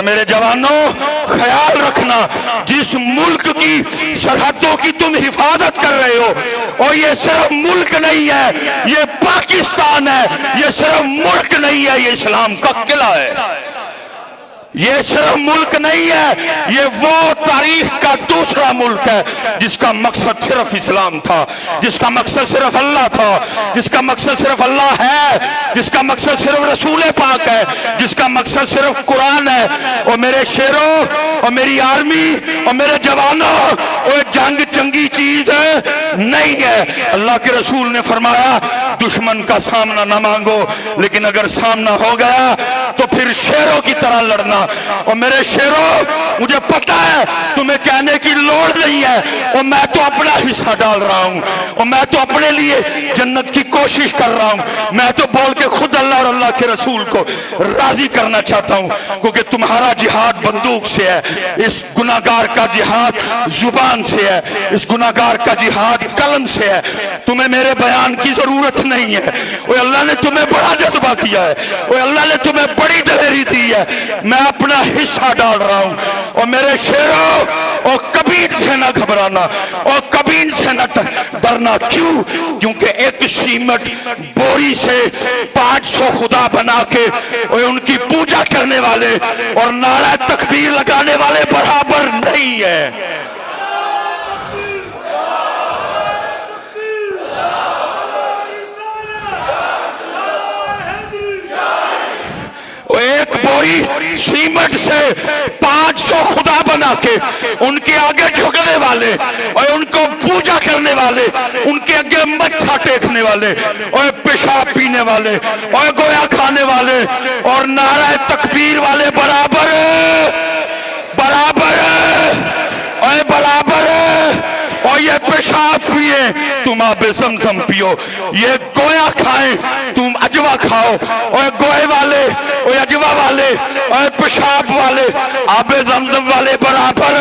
میرے جوانوں خیال رکھنا، جس ملک کی سرحدوں کی تم حفاظت کر رہے ہو، اور یہ صرف ملک نہیں ہے، یہ پاکستان ہے، یہ صرف ملک نہیں ہے، یہ اسلام کا قلعہ ہے۔ یہ صرف ملک نہیں ہے، یہ وہ تاریخ کا دوسرا ملک ہے جس کا مقصد صرف اسلام تھا، جس کا مقصد صرف اللہ تھا، جس کا مقصد صرف اللہ ہے، جس کا مقصد صرف رسول پاک ہے، جس کا مقصد صرف قرآن ہے۔ اور میرے شیروں اور میری آرمی اور میرے جوانوں، اور جنگ چنگی چیز نہیں ہے۔ اللہ کے رسول نے فرمایا دشمن کا سامنا نہ مانگو، لیکن اگر سامنا ہو گیا تو پھر شیروں کی طرح لڑنا۔ اور میرے شیروں، مجھے پتا ہے تمہیں کہنے کی لوڑ نہیں ہے، اور میں تو اپنا حصہ ڈال رہا ہوں، اور میں تو اپنے لیے جنت کی کوشش کر رہا ہوں، میں تو بول کے خود اللہ اور اللہ کے رسول کو راضی کرنا چاہتا ہوں، کیونکہ تمہارا جہاد بندوق سے ہے، اس گناہگار کا جہاد زبان سے ہے، اس گناہگار کا جہاد قلم سے ہے۔ تمہیں میرے بیان کی ضرورت نہیں ہے، اور اللہ نے تمہیں بڑا جذبہ کیا ہے، اور اللہ نے تمہیں بڑی دلیری دی ہے۔ میں اپنا حصہ ڈال رہا ہوں، اور میرے شیروں، اور کبھی سے نہ گھبرانا، اور کبھی سے نہ ڈرنا۔ کیوں؟ کیونکہ ایک سیمٹ بوری سے 500 خدا بنا کے اور ان کی پوجا کرنے والے اور نعرہ تکبیر لگانے والے برابر نہیں ہے۔ ایک بوری سیمٹ سے 500 خدا بنا کے ان کے آگے جھکنے والے اور ان کو پوجا کرنے والے، ان کے آگے متھا ٹیکنے والے اور پیشاب پینے والے اور گویا کھانے والے اور نعرہ تکبیر والے برابر اور یہ پیشاب پیئے تم آب زمزم پیو، یہ گویا کھائیں تم اجوا کھاؤ، اور گوئے والے اور اجوا والے اور پیشاب والے آب زمزم والے برابر۔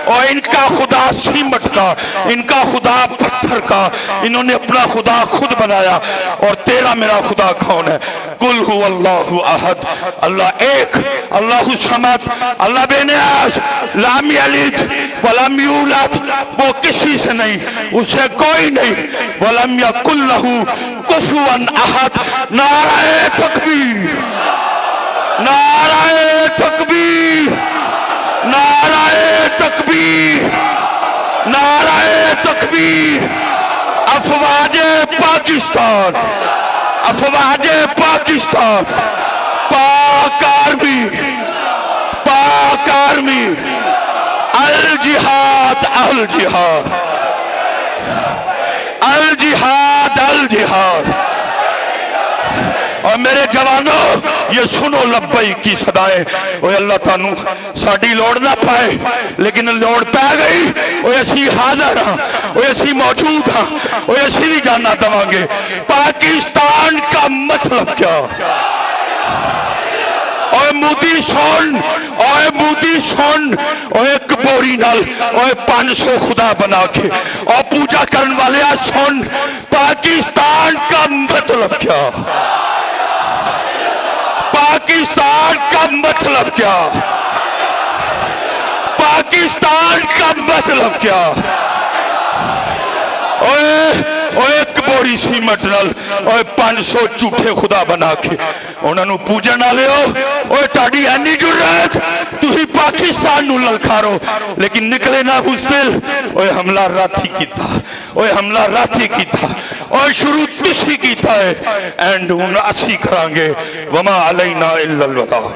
اور ان کا خدا سیمٹ کا، ان کا خدا پتھر کا، انہوں نے اپنا خدا خود بنایا۔ اور تیرا میرا خدا کون ہے؟ قل هو اللہ احد، اللہ ایک، اللہ الصمد، اللہ بے نیاز، لم یلد ولم یولد، وہ کسی سے نہیں، اسے کوئی نہیں، ولم یکن لہ کفوا احد۔ نعرہ تکبیر، نعرہ تکبیر، نعرہ تکبیر، نعرہ تکبیر۔ افواج پاکستان، افواج پاکستان، پاک آرمی، پاک آرمی، الجہاد، الجہاد، الجہاد، الجہاد۔ اور میرے جوانوں یہ سنو لبئی کی صدائیں، اوہ اللہ تعالیٰ ساڑھی لوڑ نہ پائے لیکن لوڑ پہ گئی، اوہ اسی حاضر ہاں، اوہ اسی موجود ہاں، اوہ اسی بھی جاننا دوانگے۔ پاکستان کا مطلب کیا؟ اوہ مودی سن، اوہ مودی سن، اوہ ایک بوری نال اوہ 500 خدا بنا کے اور پوجا کرن والے سن، پاکستان کا مطلب کیا؟ پاکستان کا مطلب کیا؟ پاکستان کا مطلب کیا؟ اوہ ایک بوری سیمٹ نال اوہ 500 جھوٹے خدا بنا کے انہوں نے پوجن نہ لے ہو۔ اوہ تاڑی اینی جرات تو ہی پاکستان نو للکارو، لیکن نکلے نہ بزدل۔ اوہ حملہ راتی کی تھا، اوہ حملہ راتی کی تھا، اور شروع تسی کی تھا ہے، اینڈ ان اسی کرانگے۔ وما علینا الا البلاغ۔